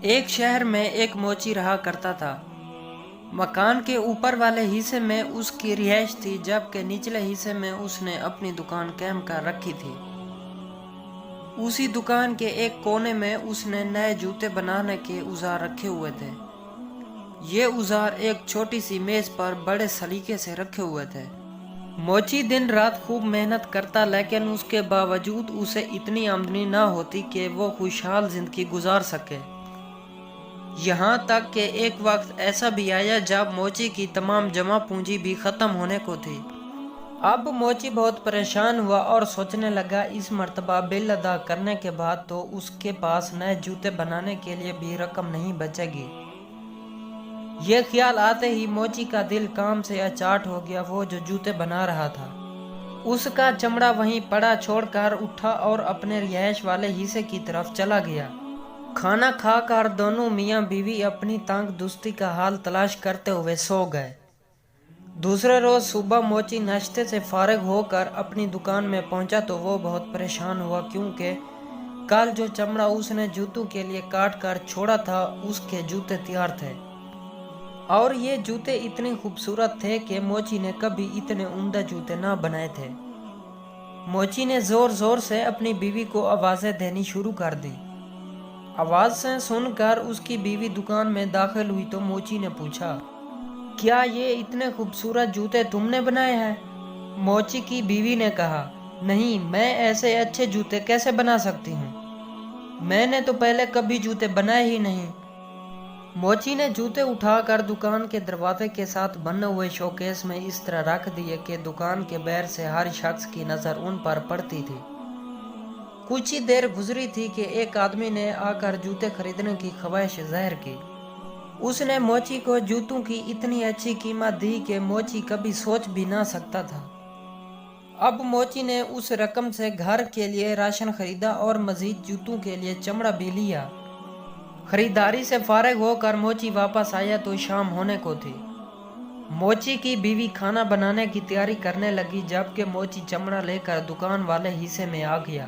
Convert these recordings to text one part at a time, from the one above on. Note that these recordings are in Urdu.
ایک شہر میں ایک موچی رہا کرتا تھا۔ مکان کے اوپر والے حصے میں اس کی رہائش تھی، جبکہ نچلے حصے میں اس نے اپنی دکان قائم کر رکھی تھی۔ اسی دکان کے ایک کونے میں اس نے نئے جوتے بنانے کے اوزار رکھے ہوئے تھے۔ یہ اوزار ایک چھوٹی سی میز پر بڑے سلیقے سے رکھے ہوئے تھے۔ موچی دن رات خوب محنت کرتا، لیکن اس کے باوجود اسے اتنی آمدنی نہ ہوتی کہ وہ خوشحال زندگی گزار سکے۔ یہاں تک کہ ایک وقت ایسا بھی آیا جب موچی کی تمام جمع پونجی بھی ختم ہونے کو تھی۔ اب موچی بہت پریشان ہوا اور سوچنے لگا، اس مرتبہ بل ادا کرنے کے بعد تو اس کے پاس نئے جوتے بنانے کے لیے بھی رقم نہیں بچے گی۔ یہ خیال آتے ہی موچی کا دل کام سے اچاٹ ہو گیا۔ وہ جو جوتے بنا رہا تھا اس کا چمڑا وہیں پڑا چھوڑ کر اٹھا اور اپنے رہائش والے حصے کی طرف چلا گیا۔ کھانا کھا کر دونوں میاں بیوی اپنی تنگ دستی کا حال تلاش کرتے ہوئے سو گئے۔ دوسرے روز صبح موچی ناشتے سے فارغ ہو کر اپنی دکان میں پہنچا تو وہ بہت پریشان ہوا، کیونکہ کل جو چمڑا اس نے جوتوں کے لیے کاٹ کر چھوڑا تھا اس کے جوتے تیار تھے، اور یہ جوتے اتنے خوبصورت تھے کہ موچی نے کبھی اتنے عمدہ جوتے نہ بنائے تھے۔ موچی نے زور زور سے اپنی بیوی کو آوازیں دینی شروع کر دی۔ آواز سے سن کر اس کی بیوی دکان میں داخل ہوئی تو موچی نے پوچھا، کیا یہ اتنے خوبصورت جوتے تم نے بنائے ہیں؟ موچی کی بیوی نے کہا، نہیں، میں ایسے اچھے جوتے کیسے بنا سکتی ہوں؟ میں نے تو پہلے کبھی جوتے بنائے ہی نہیں۔ موچی نے جوتے اٹھا کر دکان کے دروازے کے ساتھ بنے ہوئے شوکیس میں اس طرح رکھ دیے کہ دکان کے باہر سے ہر شخص کی نظر ان پر پڑتی تھی۔ کچھ ہی دیر گزری تھی کہ ایک آدمی نے آ کر جوتے خریدنے کی خواہش ظاہر کی۔ اس نے موچی کو جوتوں کی اتنی اچھی قیمت دی کہ موچی کبھی سوچ بھی نہ سکتا تھا۔ اب موچی نے اس رقم سے گھر کے لیے راشن خریدا اور مزید جوتوں کے لیے چمڑا بھی لیا۔ خریداری سے فارغ ہو کر موچی واپس آیا تو شام ہونے کو تھی۔ موچی کی بیوی کھانا بنانے کی تیاری کرنے لگی، جبکہ موچی چمڑا لے کر دکان والے حصے میں آ گیا۔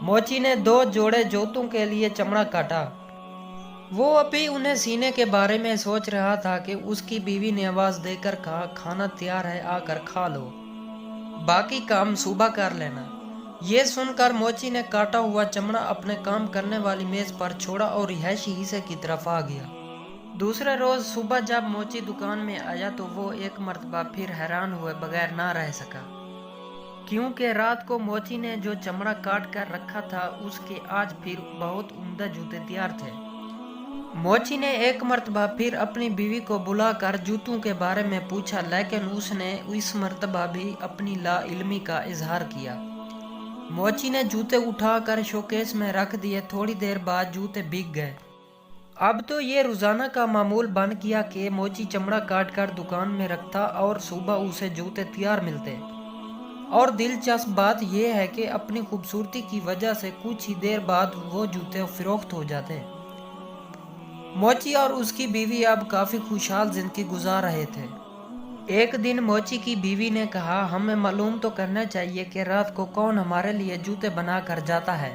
موچی نے 2 جوڑے جوتوں کے لیے چمڑا کاٹا۔ وہ ابھی انہیں سینے کے بارے میں سوچ رہا تھا کہ اس کی بیوی نے آواز دے کر کہا، کھانا تیار ہے، آ کر کھا لو، باقی کام صبح کر لینا۔ یہ سن کر موچی نے کاٹا ہوا چمڑا اپنے کام کرنے والی میز پر چھوڑا اور رہائشی حصے کی طرف آ گیا۔ دوسرے روز صبح جب موچی دکان میں آیا تو وہ ایک مرتبہ پھر حیران ہوئے بغیر نہ رہ سکا، کیونکہ رات کو موچی نے جو چمڑا کاٹ کر رکھا تھا اس کے آج پھر بہت عمدہ جوتے تیار تھے۔ موچی نے ایک مرتبہ پھر اپنی بیوی کو بلا کر جوتوں کے بارے میں پوچھا، لیکن اس نے اس مرتبہ بھی اپنی لا علمی کا اظہار کیا۔ موچی نے جوتے اٹھا کر شوکیس میں رکھ دیے۔ تھوڑی دیر بعد جوتے بک گئے۔ اب تو یہ روزانہ کا معمول بن گیا کہ موچی چمڑا کاٹ کر دکان میں رکھتا اور صبح اسے جوتے تیار ملتے۔ اور دلچسپ بات یہ ہے کہ اپنی خوبصورتی کی وجہ سے کچھ ہی دیر بعد وہ جوتے فروخت ہو جاتے۔ موچی اور اس کی بیوی اب کافی خوشحال زندگی گزار رہے تھے۔ ایک دن موچی کی بیوی نے کہا، ہمیں معلوم تو کرنا چاہیے کہ رات کو کون ہمارے لیے جوتے بنا کر جاتا ہے۔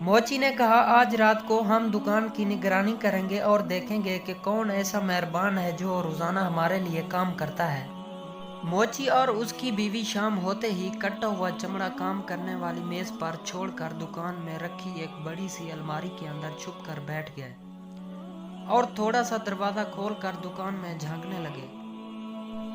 موچی نے کہا، آج رات کو ہم دکان کی نگرانی کریں گے اور دیکھیں گے کہ کون ایسا مہربان ہے جو روزانہ ہمارے لیے کام کرتا ہے۔ موچی اور اس کی بیوی شام ہوتے ہی کٹا ہوا چمڑا کام کرنے والی میز پر چھوڑ کر دکان میں رکھی ایک بڑی سی الماری کے اندر چھپ کر بیٹھ گئے اور تھوڑا سا دروازہ کھول کر دکان میں جھانکنے لگے۔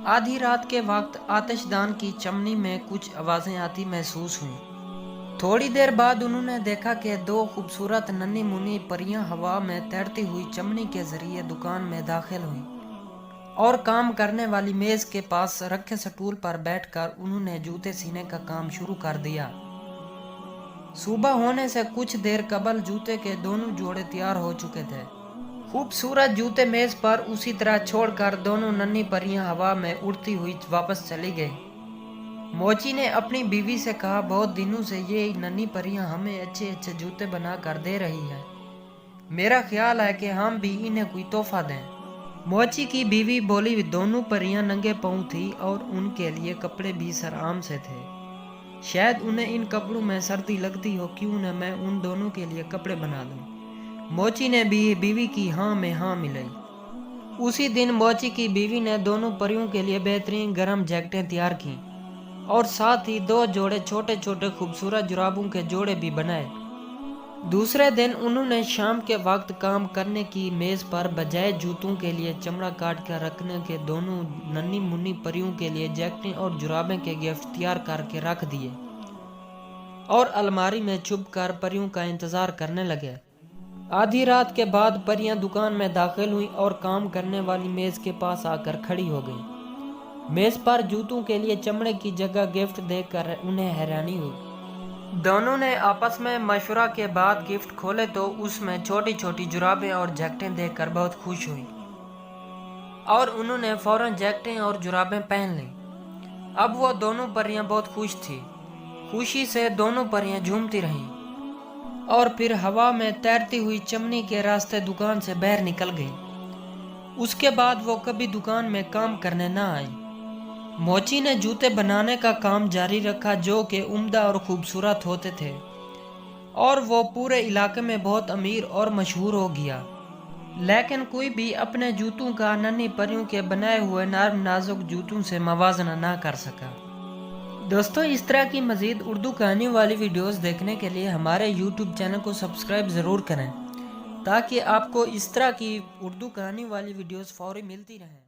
آدھی رات کے وقت آتش دان کی چمنی میں کچھ آوازیں آتی محسوس ہوئیں۔ تھوڑی دیر بعد انہوں نے دیکھا کہ 2 خوبصورت ننھی منھی پریاں ہوا میں تیرتی ہوئی چمنی کے ذریعے دکان میں داخل ہوئیں اور کام کرنے والی میز کے پاس رکھے سٹول پر بیٹھ کر انہوں نے جوتے سینے کا کام شروع کر دیا۔ صبح ہونے سے کچھ دیر قبل جوتے کے دونوں جوڑے تیار ہو چکے تھے۔ خوبصورت جوتے میز پر اسی طرح چھوڑ کر دونوں ننھی پریاں ہوا میں اڑتی ہوئی واپس چلی گئیں۔ موچی نے اپنی بیوی سے کہا، بہت دنوں سے یہ ننھی پریاں ہمیں اچھے اچھے جوتے بنا کر دے رہی ہیں، میرا خیال ہے کہ ہم بھی انہیں کوئی تحفہ دیں۔ موچی کی بیوی بولی، دونوں پریاں ننگے پاؤں تھیں اور ان کے لیے کپڑے بھی سرعام سے تھے، شاید انہیں ان کپڑوں میں سردی لگتی ہو، کیوں نہ میں ان دونوں کے لیے کپڑے بنا دوں۔ موچی نے بھی بیوی کی ہاں میں ہاں ملائی۔ اسی دن موچی کی بیوی نے دونوں پریوں کے لیے بہترین گرم جیکٹیں تیار کیں اور ساتھ ہی 2 جوڑے چھوٹے چھوٹے خوبصورت جرابوں کے جوڑے بھی بنائے۔ دوسرے دن انہوں نے شام کے وقت کام کرنے کی میز پر بجائے جوتوں کے لیے چمڑا کاٹ کر رکھنے کے دونوں ننھی منی پریوں کے لیے جیکٹیں اور جرابیں کے گفٹ تیار کر کے رکھ دیے اور الماری میں چھپ کر پریوں کا انتظار کرنے لگے۔ آدھی رات کے بعد پریاں دکان میں داخل ہوئیں اور کام کرنے والی میز کے پاس آ کر کھڑی ہو گئیں۔ میز پر جوتوں کے لیے چمڑے کی جگہ گفٹ دیکھ کر انہیں حیرانی ہوئی۔ دونوں نے آپس میں مشورہ کے بعد گفٹ کھولے تو اس میں چھوٹی چھوٹی جرابیں اور جیکٹیں دیکھ کر بہت خوش ہوئی اور انہوں نے فوراً جیکٹیں اور جرابیں پہن لیں۔ اب وہ دونوں پریاں بہت خوش تھیں۔ خوشی سے دونوں پریاں جھومتی رہیں اور پھر ہوا میں تیرتی ہوئی چمنی کے راستے دکان سے باہر نکل گئی۔ اس کے بعد وہ کبھی دکان میں کام کرنے نہ آئیں۔ موچی نے جوتے بنانے کا کام جاری رکھا جو کہ عمدہ اور خوبصورت ہوتے تھے اور وہ پورے علاقے میں بہت امیر اور مشہور ہو گیا، لیکن کوئی بھی اپنے جوتوں کا ننھی پریوں کے بنائے ہوئے نرم نازک جوتوں سے موازنہ نہ کر سکا۔ دوستو، اس طرح کی مزید اردو کہانی والی ویڈیوز دیکھنے کے لیے ہمارے YouTube چینل کو سبسکرائب ضرور کریں تاکہ آپ کو اس طرح کی اردو کہانی والی ویڈیوز فوری ملتی رہیں۔